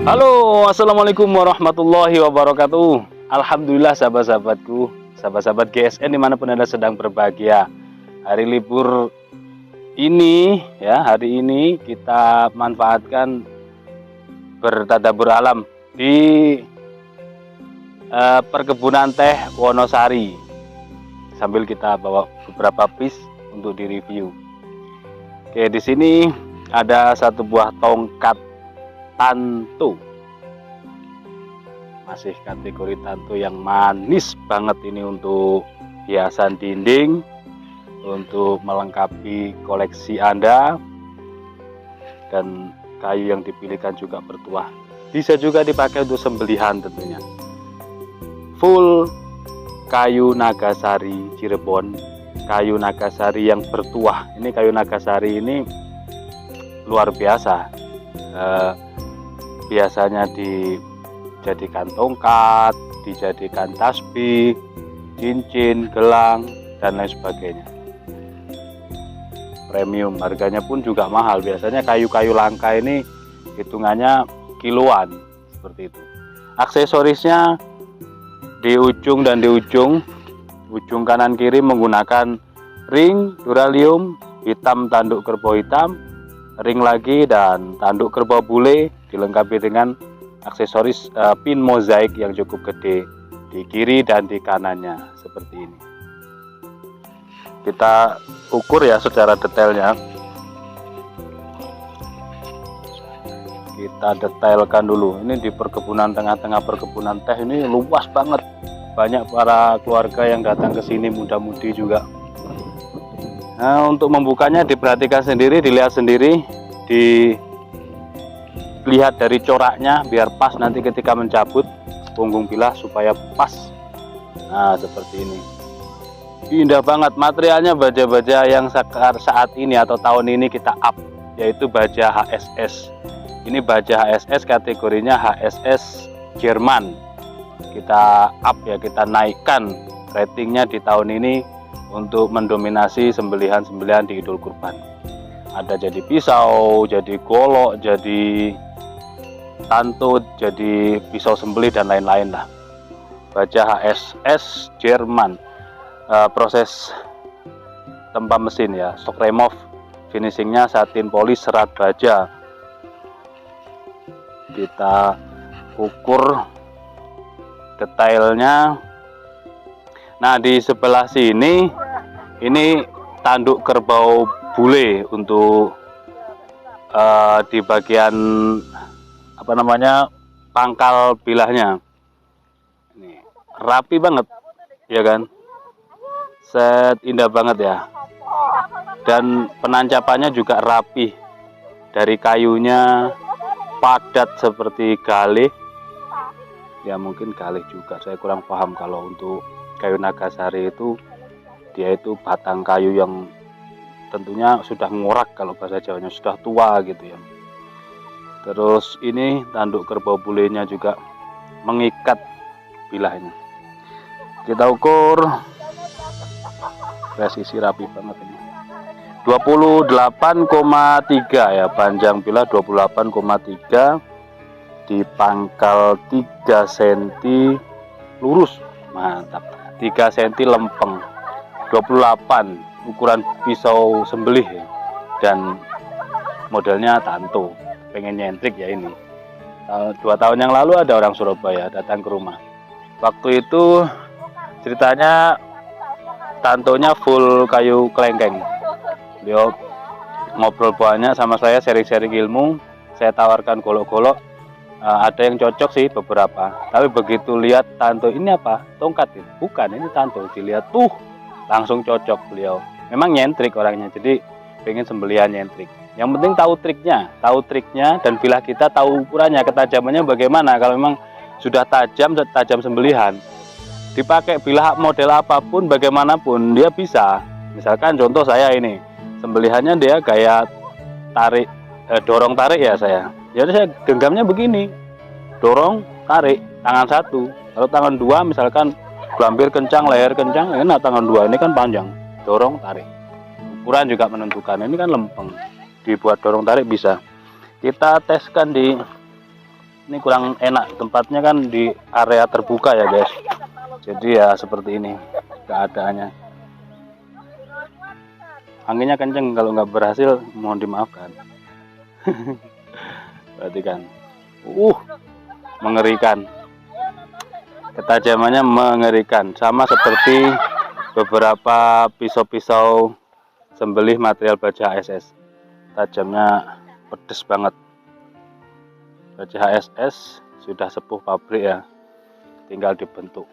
Halo, assalamualaikum warahmatullahi wabarakatuh. Alhamdulillah sahabat-sahabatku, sahabat-sahabat GSN dimanapun Anda sedang berbahagia. Hari libur ini ya, hari ini kita manfaatkan bertadabur alam di perkebunan teh Wonosari, sambil kita bawa beberapa piece untuk direview. Oke, di sini ada satu buah tongkat tantu, masih kategori tantu yang manis banget ini, untuk hiasan dinding, untuk melengkapi koleksi Anda. Dan kayu yang dipilihkan juga bertuah, bisa juga dipakai untuk sembelihan tentunya. Full kayu Nagasari Cirebon, kayu Nagasari yang bertuah. Ini kayu Nagasari ini luar biasa. Biasanya dijadikan tongkat, dijadikan tasbih, cincin, gelang, dan lain sebagainya. Premium, harganya pun juga mahal. Biasanya kayu-kayu langka ini hitungannya kiloan, seperti itu. Aksesorisnya di ujung dan di ujung kanan kiri menggunakan ring duralium hitam, tanduk kerbau hitam, ring lagi, dan tanduk kerbau bule, dilengkapi dengan aksesoris pin mozaik yang cukup gede di kiri dan di kanannya seperti ini. Kita ukur ya secara detailnya. Kita detailkan dulu. Ini di perkebunan, tengah-tengah perkebunan teh ini luas banget. Banyak para keluarga yang datang ke sini, muda-mudi juga. Nah, untuk membukanya diperhatikan sendiri, dilihat sendiri, dilihat dari coraknya biar pas nanti ketika mencabut punggung bilah supaya pas. Nah, seperti ini. Indah banget, materialnya baja-baja yang saat ini atau tahun ini kita up, yaitu baja HSS. Ini baja HSS, kategorinya HSS Jerman. Kita up ya, kita naikkan ratingnya di tahun ini untuk mendominasi sembelihan-sembelihan di Idul Kurban. Ada jadi pisau, jadi golok, jadi tantut, jadi pisau sembelih dan lain-lain lah. Baja HSS Jerman. Proses tempa mesin ya, stock remove, finishingnya satin polis serat baja. Kita ukur detailnya. Nah, di sebelah sini ini tanduk kerbau bule untuk di bagian apa namanya, pangkal bilahnya. Ini rapi banget ya kan, set, indah banget ya. Dan penancapannya juga rapi, dari kayunya padat seperti galih ya, mungkin galih juga, saya kurang paham. Kalau untuk kayu nagasari itu dia itu batang kayu yang tentunya sudah ngorak, kalau bahasa Jawanya sudah tua gitu ya. Terus ini tanduk kerbau bulenya juga mengikat bilahnya. Kita ukur, presisi rapi banget ini. 28,3 ya, panjang bilah 28,3, di pangkal 3 cm lurus, mantap. 3 cm lempeng, 28 ukuran pisau sembelih ya. Dan modelnya tanto, pengen nyentrik ya ini. 2 tahun yang lalu ada orang Surabaya datang ke rumah. Waktu itu ceritanya tantonya full kayu kelengkeng. Beliau ngobrol banyak sama saya, sharing-sharing ilmu. Saya tawarkan golok-golok, ada yang cocok sih beberapa. Tapi begitu lihat tanto, ini apa? Tongkat ini? Bukan, ini tanto. Dilihat tuh langsung cocok beliau. Memang nyentrik orangnya, jadi pengen sembelihan nyentrik. Yang penting tahu triknya dan bilah kita tahu ukurannya, ketajamannya bagaimana. Kalau memang sudah tajam sembelihan, dipakai bilah model apapun, bagaimanapun dia bisa. Misalkan contoh saya ini, sembelihannya dia kayak tarik, dorong tarik ya saya. Jadi saya genggamnya begini, dorong tarik, tangan 1. Kalau tangan 2 misalkan gelampir kencang, leher kencang, nah tangan 2 ini kan panjang, dorong tarik. Ukuran juga menentukan, ini kan lempeng, dibuat dorong tarik bisa. Kita teskan di, ini kurang enak tempatnya kan di area terbuka ya guys. Jadi ya seperti ini keadaannya. Anginnya kenceng, kalau nggak berhasil mohon dimaafkan. Perhatikan, mengerikan, ketajamannya mengerikan, sama seperti beberapa pisau-pisau sembelih material baja HSS. Tajamnya pedes banget. Baja HSS sudah sepuh pabrik ya, tinggal dibentuk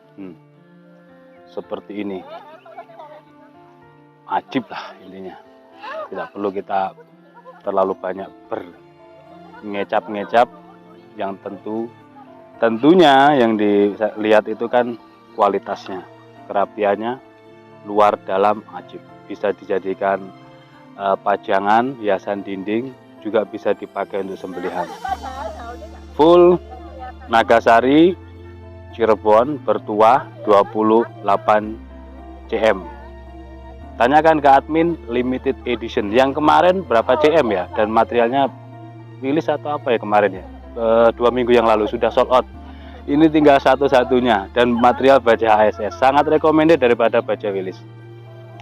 seperti ini. Ajib lah intinya, tidak perlu kita terlalu banyak mengecap-ngecap. Yang tentunya yang dilihat itu kan kualitasnya, kerapiannya, luar dalam ajib. Bisa dijadikan pajangan, hiasan dinding, juga bisa dipakai untuk sembelihan. Full Nagasari Cirebon bertuah 28 cm. Tanyakan ke admin limited edition. Yang kemarin berapa cm ya? Dan materialnya Wilis atau apa ya kemarin ya? 2 minggu yang lalu sudah sold out. Ini tinggal satu-satunya dan material baja HSS. Sangat recommended daripada baja Wilis.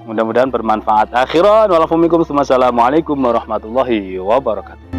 Mudah-mudahan bermanfaat. Akhiran walafumikum. Wassalamualaikum warahmatullahi wabarakatuh.